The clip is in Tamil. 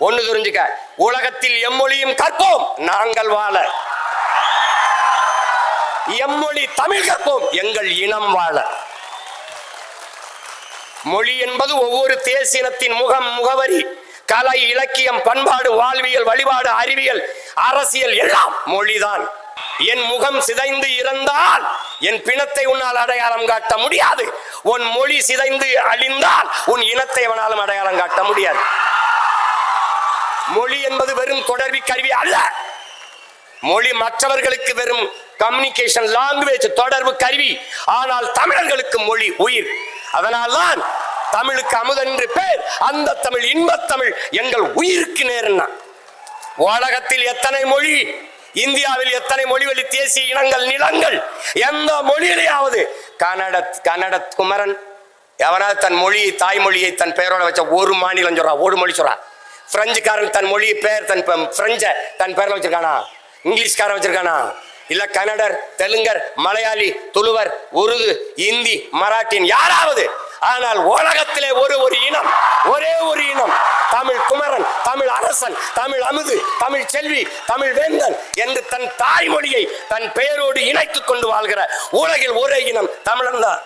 ஒண்ணு தெரிஞ்சுக்க, உலகத்தில் எம்மொழியும் கற்போம் நாங்கள் வாழ, எம்மொழி தமிழ் கற்போம் எங்கள் இனம் வாழ. மொழி என்பது ஒவ்வொரு தேசினத்தின் முகம், முகவரி, கலை, இலக்கியம், பண்பாடு, வாழ்வியல், வழிபாடு, அறிவியல், அரசியல் எல்லாம் மொழிதான். என் முகம் சிதைந்து இறந்தால் என் பிணத்தை உன்னால் அடையாளம் காட்ட முடியாது. உன் மொழி சிதைந்து அழிந்தால் உன் இனத்தை அவனாலும் அடையாளம் காட்ட முடியாது. மொழி என்பது வெறும் தொடர்பு கருவி அல்ல. மொழி மற்றவர்களுக்கு வெறும் கம்யூனிகேஷன் லாங்குவேஜ், தொடர்பு கருவி. ஆனால் தமிழர்களுக்கு மொழி உயிர். அதனால்தான் தமிழுக்கு அமுதென்று பேர். அந்த தமிழ் இன்பத்தமிழ் எங்கள் உயிருக்கு நேர்னா. உலகத்தில் எத்தனை மொழி, இந்தியாவில் எத்தனை மொழிவழி தேசிய இனங்கள், நிலங்கள், எந்த மொழியிலேயாவது கன்னட குமரன் எவனாவது தன் மொழியை, தாய்மொழியை தன் பெயரோட வச்ச ஒரு மாநிலம் சொல்றா, ஒரு மொழி சொல்றா. பிரெஞ்சுக்காரன் தன் மொழி பெயர், தன் பிரெஞ்ச தன் பெயர்ல வச்சிருக்கானா? இங்கிலீஷ்காரன் வச்சிருக்கானா? இல்ல கன்னடர், தெலுங்கர், மலையாளி, துளுவர், உருது, இந்தி, மராட்டின் யாராவது? ஆனால் உலகத்திலே ஒரு இனம், ஒரே ஒரு இனம், தமிழ் குமரன், தமிழ் அரசன், தமிழ் அமுது, தமிழ் செல்வி, தமிழ் வேந்தன் என்று தன் தாய்மொழியை தன் பெயரோடு இணைத்துக் கொண்டு வாழ்கிற உலகில் ஒரே இனம் தமிழன் தான்.